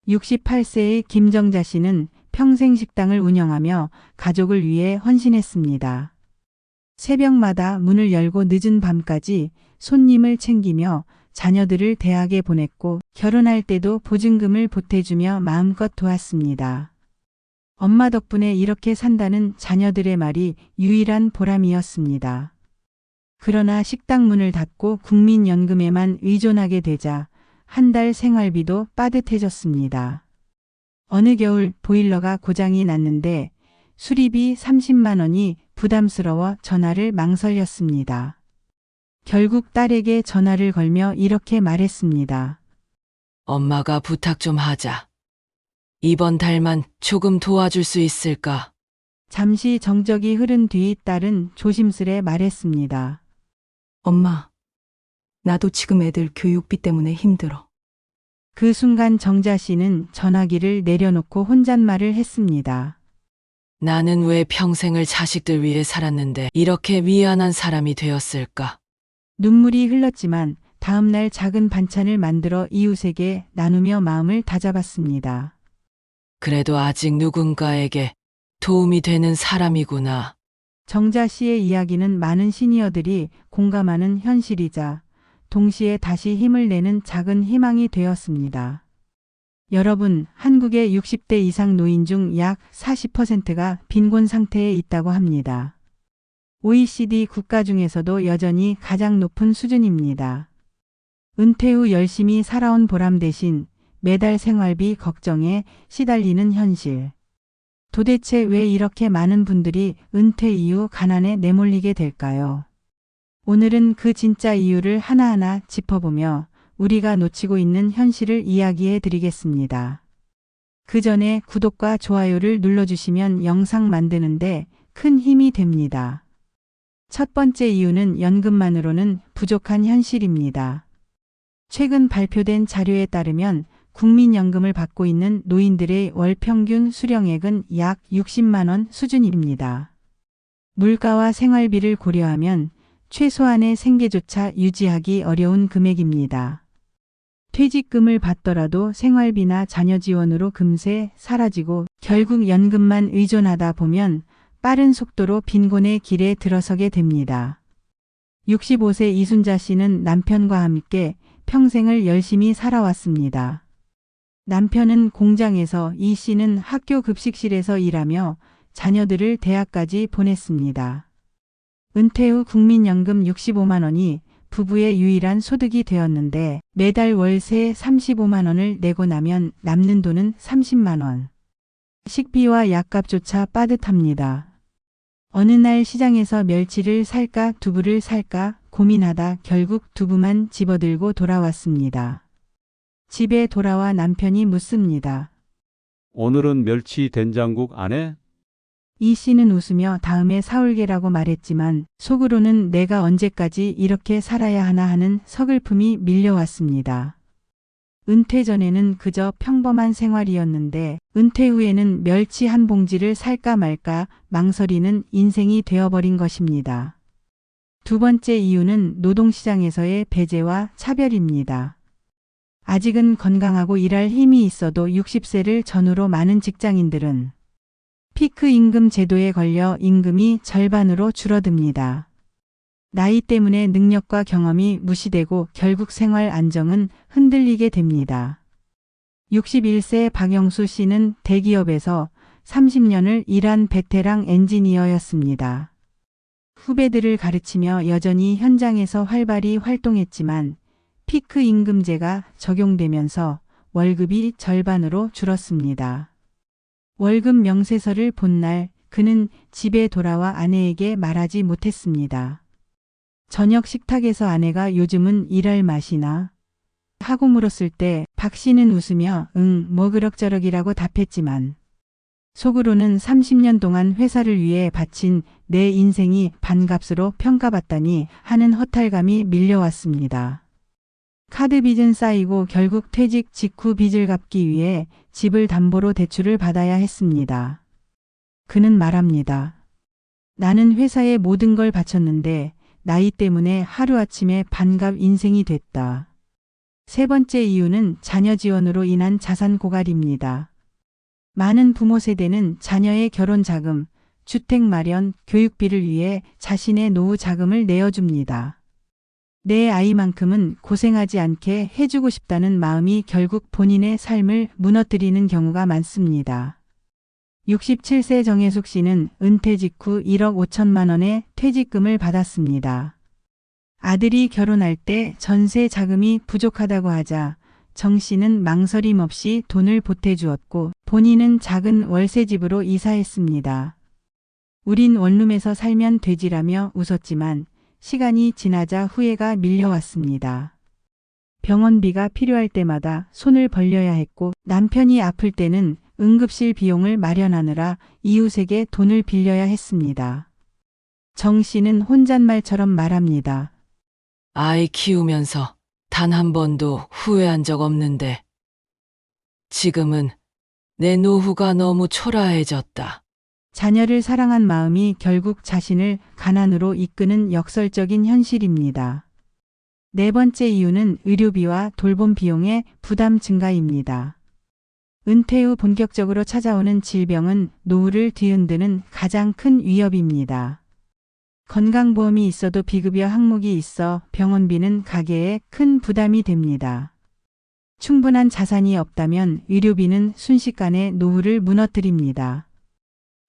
68세의 김정자 씨는 평생 식당을 운영하며 가족을 위해 헌신했습니다. 새벽마다 문을 열고 늦은 밤까지 손님을 챙기며 자녀들을 대학에 보냈고 결혼할 때도 보증금을 보태주며 마음껏 도왔습니다. 엄마 덕분에 이렇게 산다는 자녀들의 말이 유일한 보람이었습니다. 그러나 식당 문을 닫고 국민연금에만 의존하게 되자 한 달 생활비도 빠듯해졌습니다. 어느 겨울 보일러가 고장이 났는데 수리비 30만 원이 부담스러워 전화를 망설였습니다. 결국 딸에게 전화를 걸며 이렇게 말했습니다. 엄마가 부탁 좀 하자. 이번 달만 조금 도와줄 수 있을까? 잠시 정적이 흐른 뒤 딸은 조심스레 말했습니다. 엄마, 나도 지금 애들 교육비 때문에 힘들어. 그 순간 정자 씨는 전화기를 내려놓고 혼잣말을 했습니다. 나는 왜 평생을 자식들 위해 살았는데 이렇게 미안한 사람이 되었을까? 눈물이 흘렀지만 다음날 작은 반찬을 만들어 이웃에게 나누며 마음을 다잡았습니다. 그래도 아직 누군가에게 도움이 되는 사람이구나. 정자 씨의 이야기는 많은 시니어들이 공감하는 현실이자 동시에 다시 힘을 내는 작은 희망이 되었습니다. 여러분, 한국의 60대 이상 노인 중 약 40%가 빈곤 상태에 있다고 합니다. OECD 국가 중에서도 여전히 가장 높은 수준입니다. 은퇴 후 열심히 살아온 보람 대신 매달 생활비 걱정에 시달리는 현실. 도대체 왜 이렇게 많은 분들이 은퇴 이후 가난에 내몰리게 될까요? 오늘은 그 진짜 이유를 하나하나 짚어보며 우리가 놓치고 있는 현실을 이야기해 드리겠습니다. 그 전에 구독과 좋아요를 눌러주시면 영상 만드는데 큰 힘이 됩니다. 첫 번째 이유는 연금만으로는 부족한 현실입니다. 최근 발표된 자료에 따르면 국민연금을 받고 있는 노인들의 월 평균 수령액은 약 60만 원 수준입니다. 물가와 생활비를 고려하면 최소한의 생계조차 유지하기 어려운 금액입니다. 퇴직금을 받더라도 생활비나 자녀 지원으로 금세 사라지고 결국 연금만 의존하다 보면 빠른 속도로 빈곤의 길에 들어서게 됩니다. 65세 이순자 씨는 남편과 함께 평생을 열심히 살아왔습니다. 남편은 공장에서, 이 씨는 학교 급식실에서 일하며 자녀들을 대학까지 보냈습니다. 은퇴 후 국민연금 65만 원이 부부의 유일한 소득이 되었는데 매달 월세 35만 원을 내고 나면 남는 돈은 30만 원. 식비와 약값조차 빠듯합니다. 어느 날 시장에서 멸치를 살까 두부를 살까 고민하다 결국 두부만 집어들고 돌아왔습니다. 집에 돌아와 남편이 묻습니다. 오늘은 멸치 된장국 안 해? 이 씨는 웃으며 다음에 사올게라고 말했지만 속으로는 내가 언제까지 이렇게 살아야 하나 하는 서글픔이 밀려왔습니다. 은퇴 전에는 그저 평범한 생활이었는데 은퇴 후에는 멸치 한 봉지를 살까 말까 망설이는 인생이 되어버린 것입니다. 두 번째 이유는 노동시장에서의 배제와 차별입니다. 아직은 건강하고 일할 힘이 있어도 60세를 전후로 많은 직장인들은 피크 임금 제도에 걸려 임금이 절반으로 줄어듭니다. 나이 때문에 능력과 경험이 무시되고 결국 생활 안정은 흔들리게 됩니다. 61세 박영수 씨는 대기업에서 30년을 일한 베테랑 엔지니어였습니다. 후배들을 가르치며 여전히 현장에서 활발히 활동했지만 피크 임금제가 적용되면서 월급이 절반으로 줄었습니다. 월급 명세서를 본 날 그는 집에 돌아와 아내에게 말하지 못했습니다. 저녁 식탁에서 아내가 요즘은 일할 맛이나 하고 물었을 때 박 씨는 웃으며 뭐 그럭저럭이라고 답했지만 속으로는 30년 동안 회사를 위해 바친 내 인생이 반값으로 평가받다니 하는 허탈감이 밀려왔습니다. 카드 빚은 쌓이고 결국 퇴직 직후 빚을 갚기 위해 집을 담보로 대출을 받아야 했습니다. 그는 말합니다. 나는 회사에 모든 걸 바쳤는데 나이 때문에 하루아침에 반값 인생이 됐다. 세 번째 이유는 자녀 지원으로 인한 자산 고갈입니다. 많은 부모 세대는 자녀의 결혼 자금, 주택 마련, 교육비를 위해 자신의 노후 자금을 내어줍니다. 내 아이만큼은 고생하지 않게 해주고 싶다는 마음이 결국 본인의 삶을 무너뜨리는 경우가 많습니다. 67세 정혜숙 씨는 은퇴 직후 1억 5천만 원의 퇴직금을 받았습니다. 아들이 결혼할 때 전세 자금이 부족하다고 하자 정 씨는 망설임 없이 돈을 보태주었고 본인은 작은 월세집으로 이사했습니다. 우린 원룸에서 살면 되지라며 웃었지만 시간이 지나자 후회가 밀려왔습니다. 병원비가 필요할 때마다 손을 벌려야 했고 남편이 아플 때는 응급실 비용을 마련하느라 이웃에게 돈을 빌려야 했습니다. 정 씨는 혼잣말처럼 말합니다. 아이 키우면서 단 한 번도 후회한 적 없는데 지금은 내 노후가 너무 초라해졌다. 자녀를 사랑한 마음이 결국 자신을 가난으로 이끄는 역설적인 현실입니다. 네 번째 이유는 의료비와 돌봄 비용의 부담 증가입니다. 은퇴 후 본격적으로 찾아오는 질병은 노후를 뒤흔드는 가장 큰 위협입니다. 건강보험이 있어도 비급여 항목이 있어 병원비는 가계에 큰 부담이 됩니다. 충분한 자산이 없다면 의료비는 순식간에 노후를 무너뜨립니다.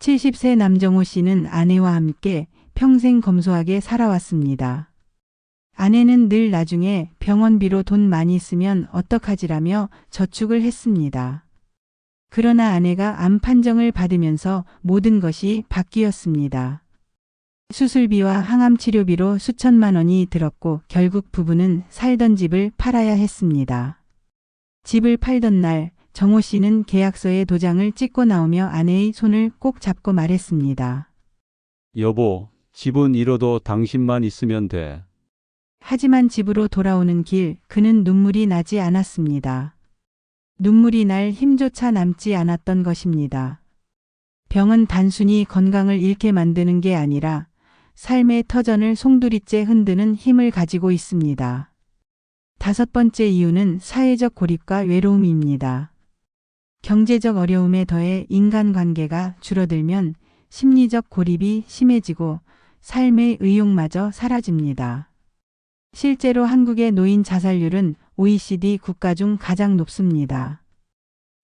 70세 남정호 씨는 아내와 함께 평생 검소하게 살아왔습니다. 아내는 늘 나중에 병원비로 돈 많이 쓰면 어떡하지라며 저축을 했습니다. 그러나 아내가 암 판정을 받으면서 모든 것이 바뀌었습니다. 수술비와 항암 치료비로 수천만 원이 들었고 결국 부부는 살던 집을 팔아야 했습니다. 집을 팔던 날 정호 씨는 계약서에 도장을 찍고 나오며 아내의 손을 꼭 잡고 말했습니다. 여보, 집은 잃어도 당신만 있으면 돼. 하지만 집으로 돌아오는 길 그는 눈물이 나지 않았습니다. 눈물이 날 힘조차 남지 않았던 것입니다. 병은 단순히 건강을 잃게 만드는 게 아니라 삶의 터전을 송두리째 흔드는 힘을 가지고 있습니다. 다섯 번째 이유는 사회적 고립과 외로움입니다. 경제적 어려움에 더해 인간관계가 줄어들면 심리적 고립이 심해지고 삶의 의욕마저 사라집니다. 실제로 한국의 노인 자살률은 OECD 국가 중 가장 높습니다.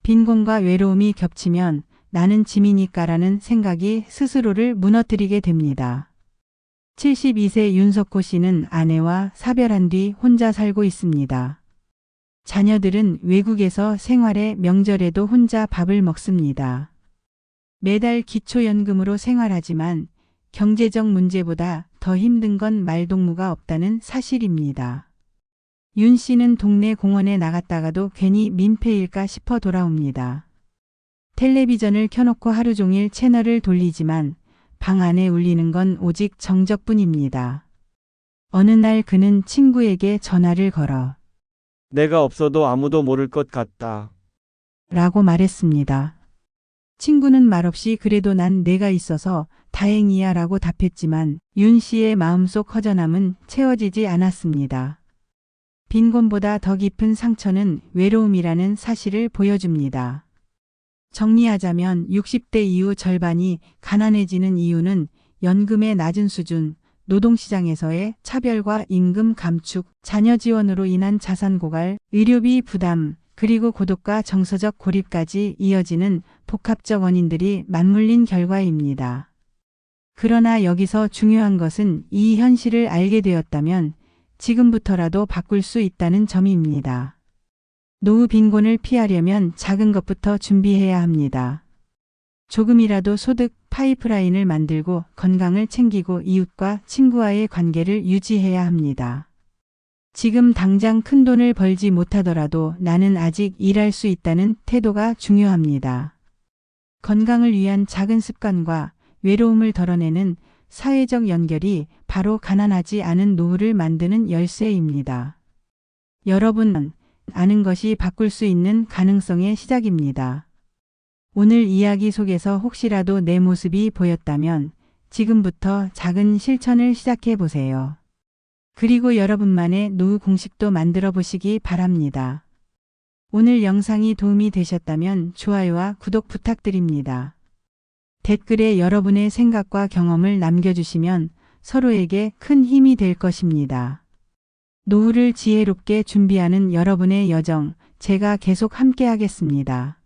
빈곤과 외로움이 겹치면 나는 짐이니까라는 생각이 스스로를 무너뜨리게 됩니다. 72세 윤석호 씨는 아내와 사별한 뒤 혼자 살고 있습니다. 자녀들은 외국에서 생활해 명절에도 혼자 밥을 먹습니다. 매달 기초연금으로 생활하지만 경제적 문제보다 더 힘든 건 말동무가 없다는 사실입니다. 윤 씨는 동네 공원에 나갔다가도 괜히 민폐일까 싶어 돌아옵니다. 텔레비전을 켜놓고 하루 종일 채널을 돌리지만 방 안에 울리는 건 오직 정적뿐입니다. 어느 날 그는 친구에게 전화를 걸어 내가 없어도 아무도 모를 것 같다. 라고 말했습니다. 친구는 말없이 그래도 난 내가 있어서 다행이야 라고 답했지만 윤 씨의 마음속 허전함은 채워지지 않았습니다. 빈곤보다 더 깊은 상처는 외로움이라는 사실을 보여줍니다. 정리하자면 60대 이후 절반이 가난해지는 이유는 연금의 낮은 수준, 노동시장에서의 차별과 임금 감축, 자녀 지원으로 인한 자산 고갈, 의료비 부담, 그리고 고독과 정서적 고립까지 이어지는 복합적 원인들이 맞물린 결과입니다. 그러나 여기서 중요한 것은 이 현실을 알게 되었다면 지금부터라도 바꿀 수 있다는 점입니다. 노후 빈곤을 피하려면 작은 것부터 준비해야 합니다. 조금이라도 소득 파이프라인을 만들고 건강을 챙기고 이웃과 친구와의 관계를 유지해야 합니다. 지금 당장 큰 돈을 벌지 못하더라도 나는 아직 일할 수 있다는 태도가 중요합니다. 건강을 위한 작은 습관과 외로움을 덜어내는 사회적 연결이 바로 가난하지 않은 노후를 만드는 열쇠입니다. 여러분, 아는 것이 바꿀 수 있는 가능성의 시작입니다. 오늘 이야기 속에서 혹시라도 내 모습이 보였다면 지금부터 작은 실천을 시작해 보세요. 그리고 여러분만의 노후 공식도 만들어 보시기 바랍니다. 오늘 영상이 도움이 되셨다면 좋아요와 구독 부탁드립니다. 댓글에 여러분의 생각과 경험을 남겨주시면 서로에게 큰 힘이 될 것입니다. 노후를 지혜롭게 준비하는 여러분의 여정, 제가 계속 함께하겠습니다.